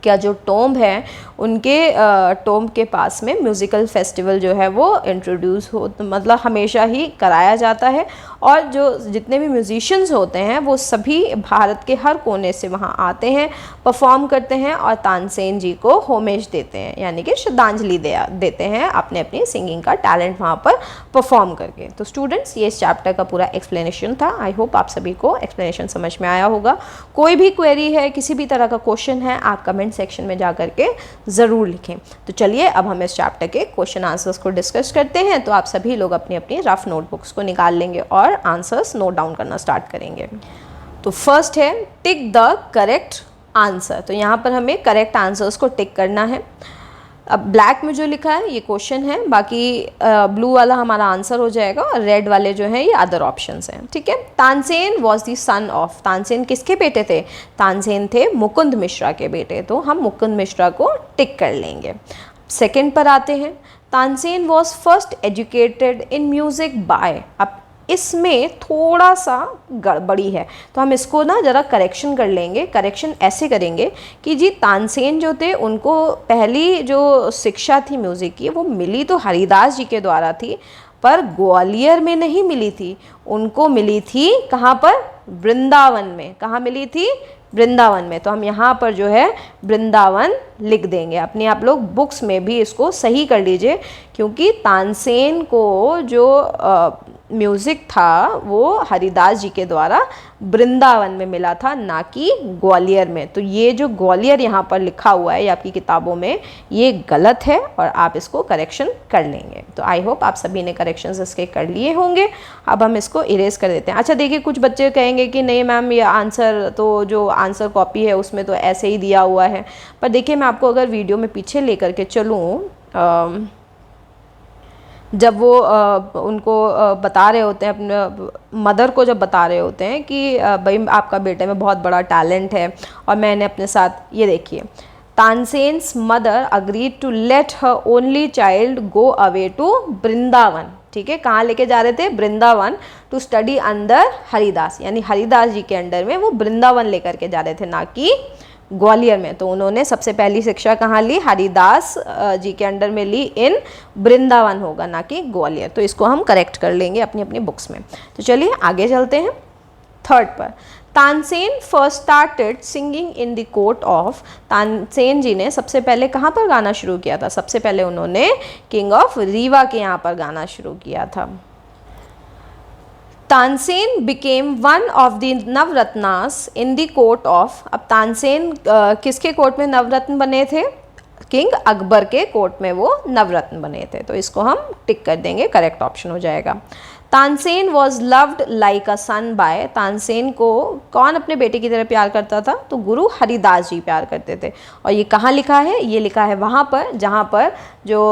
का जो टोम्ब है उनके टोम्ब के पास में म्यूज़िकल फेस्टिवल जो है वो इंट्रोड्यूस हो, मतलब हमेशा ही कराया जाता है, और जो जितने भी म्यूजिशियंस होते हैं वो सभी भारत के हर कोने से वहाँ आते हैं, परफॉर्म करते हैं और तानसेन जी को होमेज देते हैं, यानी कि श्रद्धांजलि देते हैं अपने अपनी सिंगिंग का टैलेंट वहाँ पर परफॉर्म करके। तो स्टूडेंट्स ये इस चैप्टर का पूरा एक्सप्लेनेशन था। आई होप आप सभी को एक्सप्लेनेशन समझ में आया होगा। कोई भी क्वेरी है, किसी भी तरह का क्वेश्चन है, आप कमेंट सेक्शन में जा करके ज़रूर लिखें। तो चलिए अब हम इस चैप्टर के क्वेश्चन आंसर्स को डिस्कस करते हैं। तो आप सभी लोग अपनी अपनी रफ नोटबुक्स को निकाल लेंगे और आंसर्स नोट डाउन करना स्टार्ट करेंगे। तो फर्स्ट है टिक द करेक्ट आंसर। तो यहाँ पर हमें करेक्ट आंसर्स को टिक करना है। अब ब्लैक में जो लिखा है ये क्वेश्चन है, बाकी ब्लू वाला हमारा आंसर हो जाएगा और रेड वाले जो हैं ये अदर ऑप्शंस हैं, ठीक है। Tansen was the son of. Tansen किसके बेटे थे? तानसेन थे मुकुंद मिश्रा के बेटे, तो हम मुकुंद मिश्रा को टिक कर लेंगे। सेकंड पर आते हैं, Tansen was first educated in music by. अब इसमें थोड़ा सा गड़बड़ी है तो हम इसको ना ज़रा करेक्शन कर लेंगे। करेक्शन ऐसे करेंगे कि जी तानसेन जो थे उनको पहली जो शिक्षा थी म्यूज़िक की वो मिली तो हरिदास जी के द्वारा थी, पर ग्वालियर में नहीं मिली थी, उनको मिली थी कहाँ पर? वृंदावन में। कहाँ मिली थी? वृंदावन में। तो हम यहाँ पर जो है वृंदावन लिख देंगे। अपने आप लोग बुक्स में भी इसको सही कर लीजिए, क्योंकि तानसेन को जो म्यूज़िक था वो हरिदास जी के द्वारा वृंदावन में मिला था, ना कि ग्वालियर में। तो ये जो ग्वालियर यहाँ पर लिखा हुआ है ये आपकी किताबों में ये गलत है और आप इसको करेक्शन कर लेंगे। तो आई होप आप सभी ने करेक्शंस इसके कर लिए होंगे। अब हम इसको इरेज कर देते हैं। अच्छा देखिए, कुछ बच्चे कहेंगे कि नहीं मैम ये आंसर तो जो आंसर कॉपी है उसमें तो ऐसे ही दिया हुआ है, पर देखिए मैं आपको अगर वीडियो में पीछे लेकर के चलूँ, जब वो उनको बता रहे होते हैं, अपने मदर को जब बता रहे होते हैं कि भाई आपका बेटे में बहुत बड़ा टैलेंट है और मैंने अपने साथ, ये देखिए, Tansen's mother agreed to let her only child go away to Vrindavan. ठीक है, कहाँ लेके जा रहे थे? Vrindavan, to study under Haridas, यानी हरिदास जी के अंडर में वो वृंदावन लेकर के जा रहे थे, ना कि ग्वालियर में। तो उन्होंने सबसे पहली शिक्षा कहाँ ली? हरिदास जी के अंडर में ली, इन वृंदावन होगा, ना कि ग्वालियर। तो इसको हम करेक्ट कर लेंगे अपनी अपनी बुक्स में। तो चलिए आगे चलते हैं थर्ड पर। Tansen first started singing in the court of, Tansen ji ने सबसे पहले कहाँ पर गाना शुरू किया था? सबसे पहले उन्होंने किंग ऑफ रीवा के यहाँ पर गाना शुरू किया था। Tansen became one of the navratnas in the court of, अब तानसेन किसके कोर्ट में नवरत्न बने थे? किंग अकबर के कोर्ट में वो नवरत्न बने थे। तो इसको हम टिक कर देंगे, करेक्ट ऑप्शन हो जाएगा। Tansen was loved like a son by, Tansen को कौन अपने बेटे की तरह प्यार करता था? तो गुरु हरिदास जी प्यार करते थे। और ये कहाँ लिखा है? ये लिखा है वहाँ पर जहाँ पर जो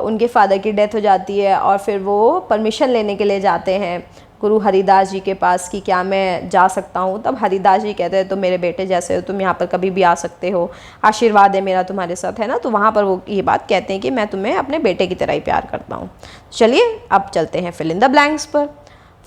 उनके फादर की डेथ हो जाती है और फिर वो परमिशन लेने के लिए जाते हैं गुरु हरिदास जी के पास कि क्या मैं जा सकता हूँ। तब हरिदास जी कहते हैं तो मेरे बेटे जैसे हो, तुम यहाँ पर कभी भी आ सकते हो, आशीर्वाद है मेरा तुम्हारे साथ, है ना। तो वहाँ पर वो ये बात कहते हैं कि मैं तुम्हें अपने बेटे की तरह ही प्यार करता हूँ। चलिए अब चलते हैं फिल इन द ब्लैंक्स पर।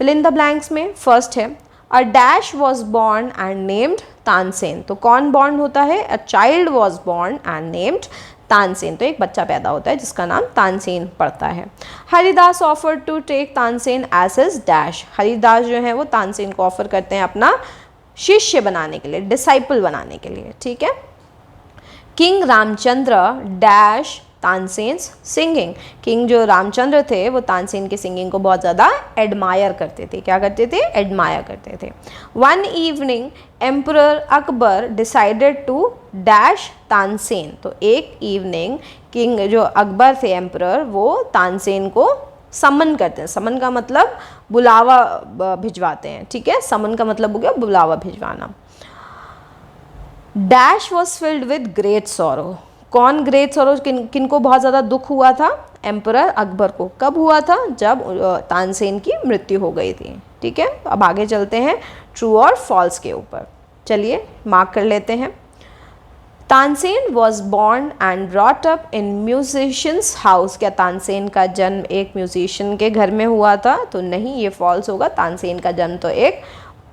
फिल इन द ब्लैंक्स में फर्स्ट है a dash was born and named Tansen. तो कौन बॉर्न होता है? A child was born and named Tansen. तो एक बच्चा पैदा होता है जिसका नाम तानसेन पड़ता है। Haridas offer to take Tansen as his dash, Haridas जो है वो तानसेन को ऑफर करते हैं अपना शिष्य बनाने के लिए, डिसाइपल बनाने के लिए। ठीक है। King Ramchandra dash Tansen's singing, king जो रामचंद्र थे वो तानसेन की सिंगिंग को बहुत ज़्यादा एडमायर करते थे। क्या करते थे? एडमायर करते थे। One evening emperor Akbar decided to dash Tansen, तो एक इवनिंग किंग जो अकबर थे एम्परर, वो तानसेन को समन करते हैं। समन का मतलब बुलावा भिजवाते हैं। ठीक है, समन का मतलब हो गया बुलावा भिजवाना। Dash was filled with great sorrow, कौन ग्रेट सॉरो, किन को बहुत ज़्यादा दुख हुआ था? एम्परर अकबर को। कब हुआ था? जब तानसेन की मृत्यु हो गई थी। ठीक है, अब आगे चलते हैं ट्रू और फॉल्स के ऊपर। चलिए मार्क कर लेते हैं। Tansen was born and brought up in musicians house, क्या तानसेन का जन्म एक म्यूजिशियन के घर में हुआ था? तो नहीं, ये फॉल्स होगा। तानसेन का जन्म तो एक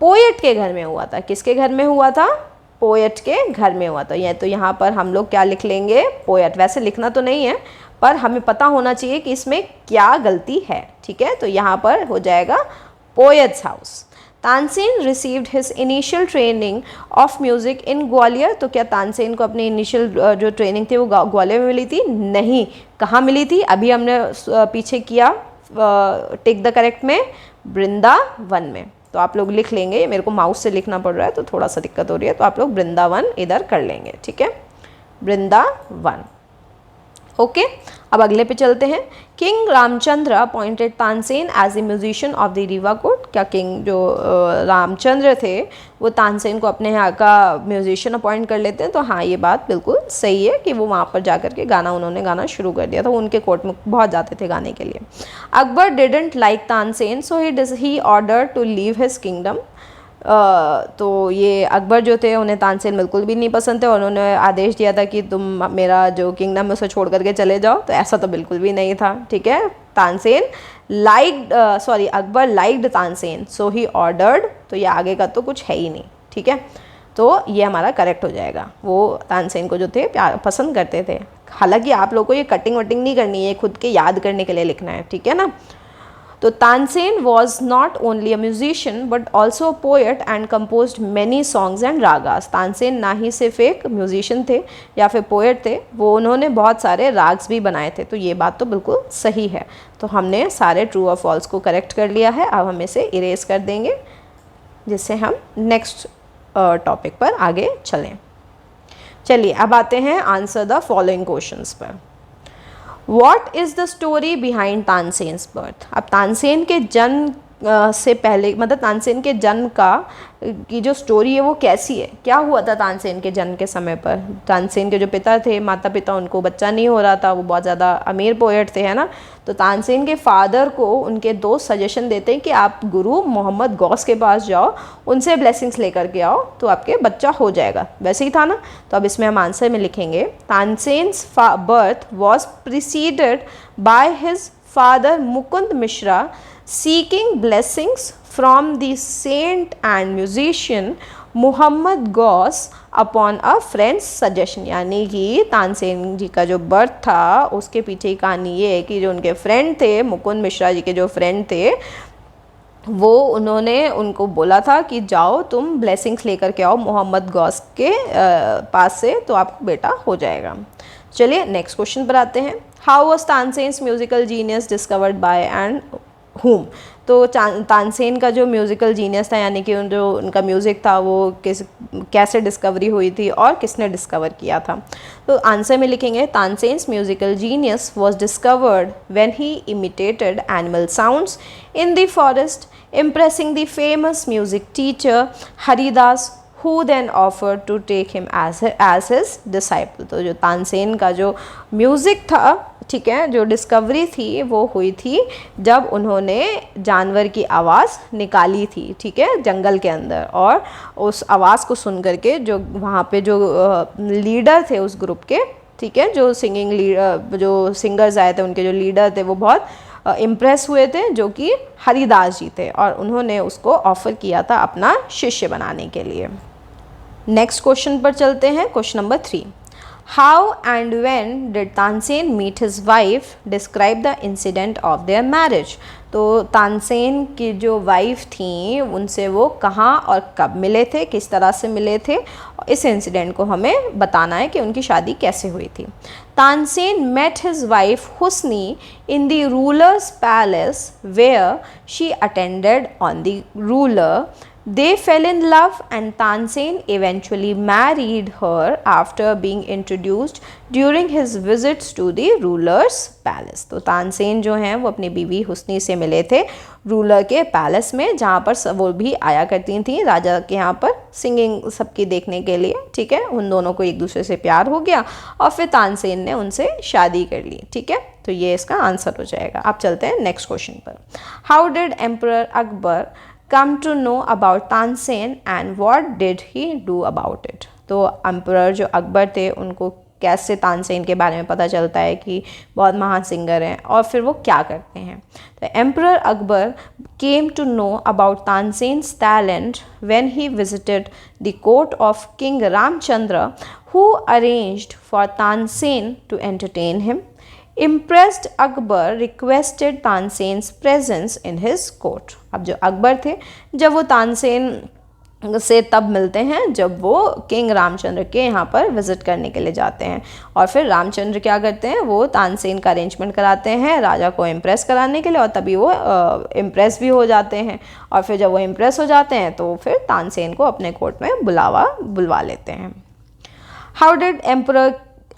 पोएट के घर में हुआ था। किसके घर में हुआ था? पोएट के घर में हुआ था। यह तो यहाँ पर हम लोग क्या लिख लेंगे? पोएट। वैसे लिखना तो नहीं है पर हमें पता होना चाहिए कि इसमें क्या गलती है। ठीक है, तो यहाँ पर हो जाएगा poets house. Tansen received his initial training of music in Gwalior, तो क्या तानसेन को अपनी इनिशियल जो ट्रेनिंग थी वो ग्वालियर में मिली थी? नहीं। कहाँ मिली थी? अभी हमने पीछे किया टिक द करेक्ट में, वृंदावन में। तो आप लोग लिख लेंगे, मेरे को माउस से लिखना पड़ रहा है तो थोड़ा सा दिक्कत हो रही है, तो आप लोग वृंदावन इधर कर लेंगे। ठीक है, वृंदावन। ओके, अब अगले पे चलते हैं। King Ramchandra appointed Tansen as a musician of the Rewa court, क्या किंग जो रामचंद्र थे वो तानसेन को अपने यहाँ का म्यूजिशियन अपॉइंट कर लेते हैं? तो हाँ, ये बात बिल्कुल सही है कि वो वहाँ पर जा कर के उन्होंने गाना शुरू कर दिया था। उनके कोर्ट में बहुत जाते थे गाने के लिए। Akbar didn't like Tansen so he order to leave his kingdom, तो ये अकबर जो थे उन्हें तानसेन बिल्कुल भी नहीं पसंद थे और उन्होंने आदेश दिया था कि तुम मेरा जो किंगडम है उसे छोड़ करके चले जाओ। तो ऐसा तो बिल्कुल भी नहीं था। ठीक है, Tansen Akbar liked Tansen so he ordered, तो ये आगे का तो कुछ है ही नहीं। ठीक है, तो ये हमारा करेक्ट हो जाएगा। वो तानसेन को जो थे प्यार पसंद करते थे। हालांकि आप लोगों को ये कटिंग वटिंग नहीं करनी है, खुद के याद करने के लिए लिखना है। ठीक है ना। तो Tansen was not only a musician but also poet and composed many songs and ragas. Tansen ना ही सिर्फ एक म्यूजिशियन थे या फिर पोएट थे, वो उन्होंने बहुत सारे राग्स भी बनाए थे। तो ये बात तो बिल्कुल सही है। तो हमने सारे ट्रू और फॉल्स को करेक्ट कर लिया है। अब हम इसे इरेज कर देंगे जिससे हम नेक्स्ट टॉपिक पर आगे चलें। चलिए अब आते हैं आंसर द फॉलोइंग क्वेश्चंस पर। What is the story behind Tansen's birth? अब तानसेन के जन्म से पहले, मतलब तानसेन के जन्म की जो स्टोरी है वो कैसी है, क्या हुआ था तानसेन के जन्म के समय पर। तानसेन के जो पिता थे, माता पिता, उनको बच्चा नहीं हो रहा था, वो बहुत ज़्यादा अमीर पोएट थे, है ना। तो तानसेन के फादर को उनके दोस्त सजेशन देते हैं कि आप गुरु मोहम्मद गौस के पास जाओ, उनसे ब्लेसिंग्स लेकर के आओ तो आपके बच्चा हो जाएगा। वैसे ही था ना। तो अब इसमें हम आंसर में लिखेंगे Tansen's birth was preceded by his father Mukund Mishra seeking blessings from the saint and musician Muhammad Ghaus upon a friend's suggestion. यानी कि तानसेन जी का जो बर्थ था उसके पीछे की कहानी ये है कि जो उनके फ्रेंड थे, मुकुंद मिश्रा जी के जो फ्रेंड थे, वो उन्होंने उनको बोला था कि जाओ तुम ब्लेसिंग्स लेकर के आओ मोहम्मद गौस के पास से, तो आपको बेटा हो जाएगा। चलिए नेक्स्ट क्वेश्चन पर आते हैं। How was Tansen's musical genius discovered by and whom? तो तानसेन का जो म्यूज़िकल जीनियस था, यानी कि जो उनका म्यूज़िक था, वो कैसे डिस्कवरी हुई थी और किसने डिस्कवर किया था। तो आंसर में लिखेंगे Tansen's musical genius was discovered when he imitated animal sounds in the forest, impressing the famous music teacher Haridas, who then offered to take him as his disciple। तो जो तानसेन का जो म्यूज़िक था, ठीक है, जो डिस्कवरी थी वो हुई थी जब उन्होंने जानवर की आवाज़ निकाली थी, ठीक है, जंगल के अंदर। और उस आवाज़ को सुन करके जो वहाँ पे जो लीडर थे उस ग्रुप के, ठीक है, जो जो सिंगर्स आए थे, उनके जो लीडर थे वो बहुत इम्प्रेस हुए थे, जो कि हरिदास जी थे, और उन्होंने उसको ऑफ़र किया था अपना शिष्य बनाने के लिए। नेक्स्ट क्वेश्चन पर चलते हैं, question number 3। How and when did Tansen meet his wife, describe the incident of their marriage. तो तानसेन की जो वाइफ थी उनसे वो कहाँ और कब मिले थे, किस तरह से मिले थे, इस इंसिडेंट को हमें बताना है कि उनकी शादी कैसे हुई थी। Tansen met his wife Husni in the ruler's palace where she attended on the ruler. They fell in love and Tansen eventually married her after being introduced during his visits to the ruler's palace। तो तानसेन जो हैं वो अपनी बीवी हुस्नी से मिले थे ruler के पैलेस में, जहाँ पर वो भी आया करती थी राजा के यहाँ पर सिंगिंग सबकी देखने के लिए, ठीक है। उन दोनों को एक दूसरे से प्यार हो गया और फिर तानसेन ने उनसे शादी कर ली, ठीक है। तो ये इसका आंसर हो जाएगा। आप चलते हैं नेक्स्ट क्वेश्चन पर। How did emperor Akbar come to know about Tansen and what did he do about it। तो एम्परर जो अकबर थे उनको कैसे तानसेन के बारे में पता चलता है कि बहुत महान सिंगर हैं और फिर वो क्या करते हैं। तो emperor Akbar came to know about Tansen's talent when he visited the court of King Ramchandra, who arranged for Tansen to entertain him। Impressed Akbar requested Tansen's presence in his court। अब जो अकबर थे, जब वो तानसेन से तब मिलते हैं जब वो किंग रामचंद्र के यहाँ पर विज़िट करने के लिए जाते हैं, और फिर रामचंद्र क्या करते हैं, वो तानसेन का अरेंजमेंट कराते हैं राजा को इम्प्रेस कराने के लिए, और तभी वो इम्प्रेस भी हो जाते हैं। और फिर जब वो इम्प्रेस हो जाते हैं तो फिर तानसेन को अपने कोर्ट में बुलवा लेते हैं। How did emperor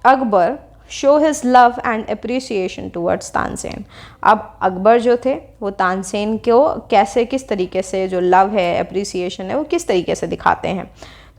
Akbar show his love and appreciation towards Tansen. अब अकबर जो थे वो तानसेन को कैसे, किस तरीके से जो लव है, अप्रिसिएशन है, वो किस तरीके से दिखाते हैं।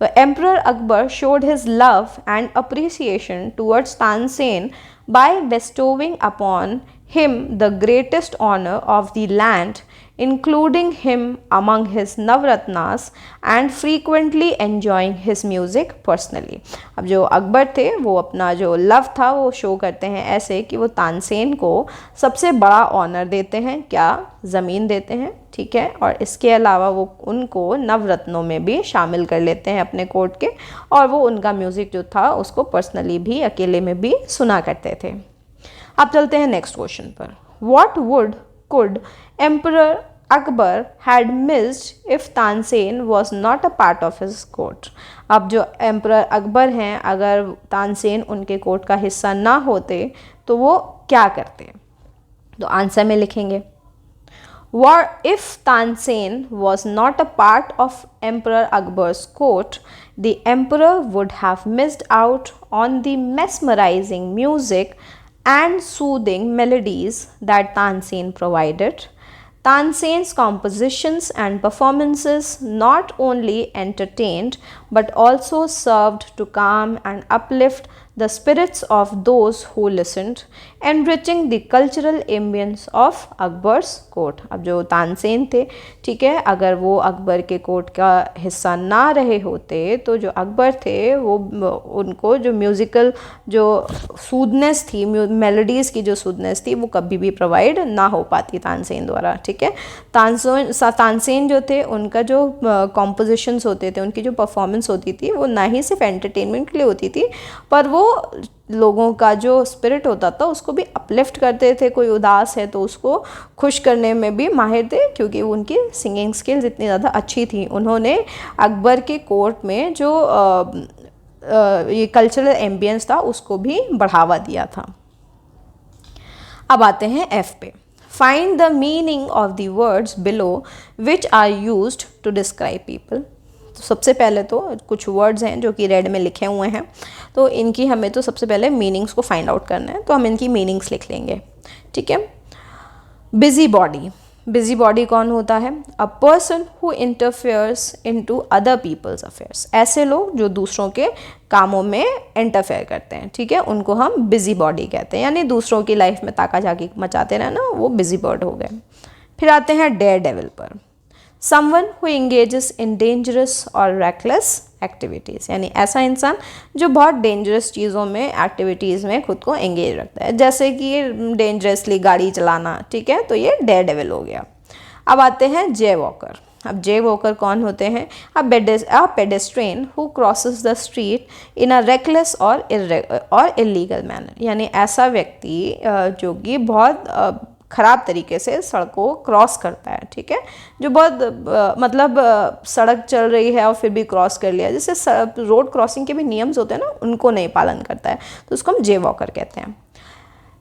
तो emperor Akbar showed his love and appreciation towards Tansen by bestowing upon him the greatest honor of the land, including him among his Navratnas and frequently enjoying his music personally। अब जो अकबर थे वो अपना जो लव था वो शो करते हैं ऐसे कि वो तानसेन को सबसे बड़ा ऑनर देते हैं, क्या, ज़मीन देते हैं, ठीक है। और इसके अलावा वो उनको नवरत्नों में भी शामिल कर लेते हैं अपने कोर्ट के, और वो उनका म्यूज़िक जो था उसको पर्सनली भी, अकेले में भी सुना करते थे। अब चलते हैं नेक्स्ट क्वेश्चन पर। What would could Emperor Akbar had missed if Tansen was not a part of his court? अब जो एम्परर अकबर हैं, अगर तानसेन उनके कोर्ट का हिस्सा ना होते तो वो क्या करते? तो आंसर में लिखेंगे if Tansen was not a part of Emperor Akbar's court, the emperor would have missed out on the mesmerizing music and soothing melodies that Tansen provided. Tansen's compositions and performances not only entertained but also served to calm and uplift the spirits of those who listened, enriching the cultural ambience of Akbar's court. अब जो तानसेन थे, ठीक है, अगर वो अकबर के court का हिस्सा ना रहे होते तो जो अकबर थे वो उनको जो म्यूज़िकल जो सूदनेस थी, मेलोडीज़ की जो सूदनेस थी, वो कभी भी प्रोवाइड ना हो पाती तानसेन द्वारा, ठीक है। तानसेन जो थे उनका जो कॉम्पोजिशंस होते थे, उनकी जो परफॉर्मेंस होती थी वो ना ही सिर्फ एंटरटेनमेंट के लिए होती थी, पर वो लोगों का जो स्पिरिट होता था उसको भी अपलिफ्ट करते थे। कोई उदास है तो उसको खुश करने में भी माहिर थे, क्योंकि उनकी सिंगिंग स्किल्स इतनी ज़्यादा अच्छी थी। उन्होंने अकबर के कोर्ट में जो ये कल्चरल एम्बियंस था उसको भी बढ़ावा दिया था। अब आते हैं एफ पे। Find the meaning of the words below which are used to describe people. तो सबसे पहले तो कुछ वर्ड्स हैं जो कि रेड में लिखे हुए हैं, तो इनकी हमें तो सबसे पहले मीनिंग्स को फाइंड आउट करना है, तो हम इनकी मीनिंग्स लिख लेंगे, ठीक है। बिजी बॉडी, बिजी बॉडी कौन होता है? A person who interferes into other people's affairs. ऐसे लोग जो दूसरों के कामों में इंटरफेयर करते हैं, ठीक है, उनको हम बिजी बॉडी कहते हैं, यानी दूसरों की लाइफ में ताका झाकी मचाते रहना, वो बिजी बर्ड हो गए। फिर आते हैं डेयर डेविल पर। Someone who engages in dangerous और रेकलेस एक्टिविटीज़, यानी ऐसा इंसान जो बहुत डेंजरस चीज़ों में, एक्टिविटीज़ में खुद को एंगेज रखता है, जैसे कि डेंजरसली गाड़ी चलाना, ठीक है, तो ये डेयर डेविल हो गया। अब आते हैं जे वॉकर। अब जे वॉकर कौन होते हैं? A pedestrian who crosses the street in a reckless or illegal manner, यानी ऐसा व्यक्ति जो कि बहुत ख़राब तरीके से सड़क को क्रॉस करता है, ठीक है, जो बहुत मतलब सड़क चल रही है और फिर भी क्रॉस कर लिया, जैसे रोड क्रॉसिंग के भी नियम्स होते हैं ना, उनको नहीं पालन करता है, तो उसको हम जे वॉकर कहते हैं।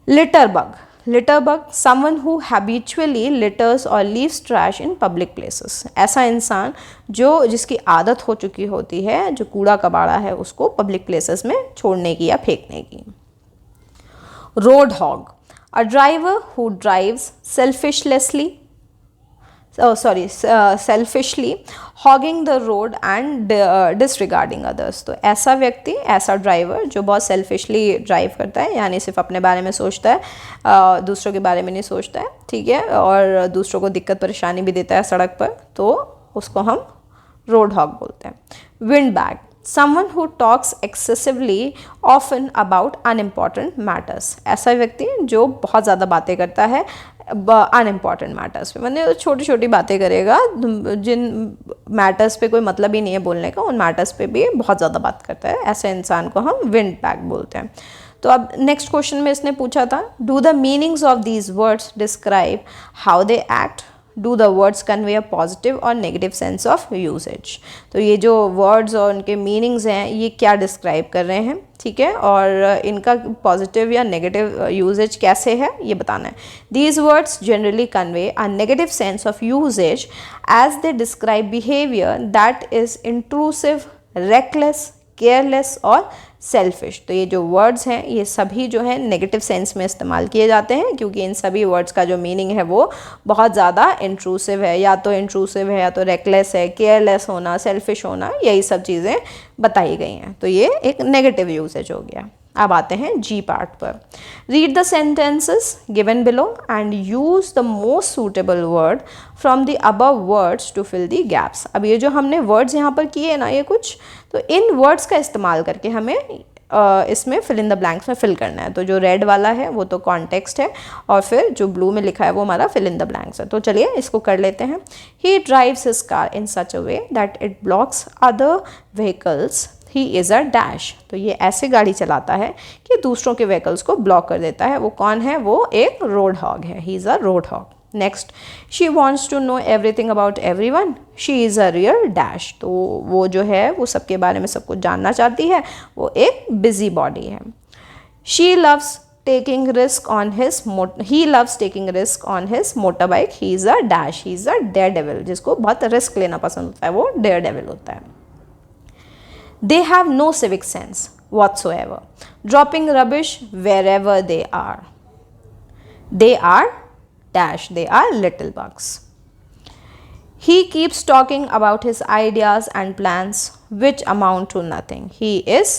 Litterbug, litterbug someone who habitually litters और leaves trash in public places, ऐसा इंसान जो जिसकी आदत हो चुकी होती है, जो कूड़ा कबाड़ा है उसको पब्लिक प्लेसेस में छोड़ने की या फेंकने की। Road hog, a driver who drives selfishly, hogging the road and disregarding others। तो ऐसा व्यक्ति, ऐसा ड्राइवर जो बहुत सेल्फिशली ड्राइव करता है, यानी सिर्फ अपने बारे में सोचता है, दूसरों के बारे में नहीं सोचता है, ठीक है, और दूसरों को दिक्कत परेशानी भी देता है सड़क पर, तो उसको हम रोड हॉग बोलते हैं। Wind bag, someone who talks excessively often about unimportant matters, ऐसा व्यक्ति जो बहुत ज़्यादा बातें करता है अनइम्पॉर्टेंट मैटर्स पे, मतलब छोटी छोटी बातें करेगा, जिन मैटर्स पे कोई मतलब ही नहीं है बोलने का, उन मैटर्स पे भी बहुत ज़्यादा बात करता है, ऐसे इंसान को हम विंड बैग बोलते हैं। तो अब नेक्स्ट क्वेश्चन में इसने पूछा था, do the meanings of these words describe how they act, do the words convey a positive और नेगेटिव सेंस ऑफ यूसेज। तो ये जो वर्ड्स और उनके मीनिंग्स हैं ये क्या डिस्क्राइब कर रहे हैं, ठीक है, और इनका पॉजिटिव या नेगेटिव यूसेज कैसे है ये बताना है। These words generally convey a negative sense of usage as they describe behaviour that is intrusive, reckless, careless और सेल्फिश। तो ये जो वर्ड्स हैं ये सभी जो है नेगेटिव सेंस में इस्तेमाल किए जाते हैं, क्योंकि इन सभी वर्ड्स का जो मीनिंग है वो बहुत ज़्यादा इंट्रूसिव है, या तो इंट्रूसिव है या तो रेकलेस है, केयरलेस होना, सेल्फिश होना, यही सब चीज़ें बताई गई हैं। तो ये एक नेगेटिव यूसेज हो गया। अब आते हैं जी पार्ट पर। Read the sentences given below and use the most suitable word from the above words to fill the gaps. अब ये जो हमने वर्ड्स यहाँ पर किए ना ये कुछ, तो इन वर्ड्स का इस्तेमाल करके हमें इसमें फिल इन द ब्लैंक्स में फिल करना है। तो जो रेड वाला है वो तो कॉन्टेक्स्ट है, और फिर जो ब्लू में लिखा है वो हमारा फिल इन द ब्लैंक्स है। तो चलिए इसको कर लेते हैं। ही drives his car in such a way that it blocks other vehicles, he is a dash. तो ये ऐसे गाड़ी चलाता है कि दूसरों के व्हीकल्स को ब्लॉक कर देता है। वो कौन है? वो एक रोड हॉग है, he is a road hog. Next, she wants to know everything about everyone, she is a real dash. तो वो जो है वो सबके बारे में सब कुछ जानना चाहती है, वो एक बिजी बॉडी है। She loves taking risk on his he loves taking risk on his motorbike, he is a dash, he is a daredevil, जिसको बहुत रिस्क लेना पसंद होता है वो daredevil होता है। they have no civic sense whatsoever, dropping rubbish wherever they are dash, they are little bugs। he keeps talking about his ideas and plans which amount to nothing, he is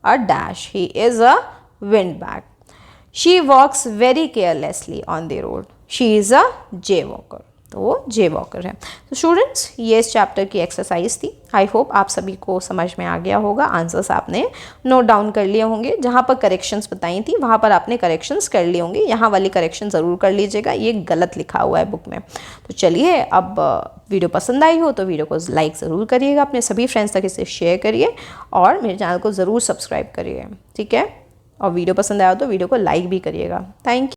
a dash, he is a windbag। she walks very carelessly on the road, she is a jaywalker। तो वो jaywalker है। तो students, ये इस chapter की exercise थी। I hope आप सभी को समझ में आ गया होगा, आंसर्स आपने नोट डाउन कर लिए होंगे। जहाँ पर करेक्शंस बताई थी वहाँ पर आपने करेक्शंस कर लिए होंगे। यहाँ वाली करेक्शन ज़रूर कर लीजिएगा, ये गलत लिखा हुआ है बुक में। तो चलिए, अब वीडियो पसंद आई हो तो वीडियो को लाइक ज़रूर करिएगा, अपने सभी फ्रेंड्स तक इसे शेयर करिए और मेरे चैनल को ज़रूर सब्सक्राइब करिए, ठीक है। और वीडियो पसंद आया हो तो वीडियो को लाइक भी करिएगा। Thank you.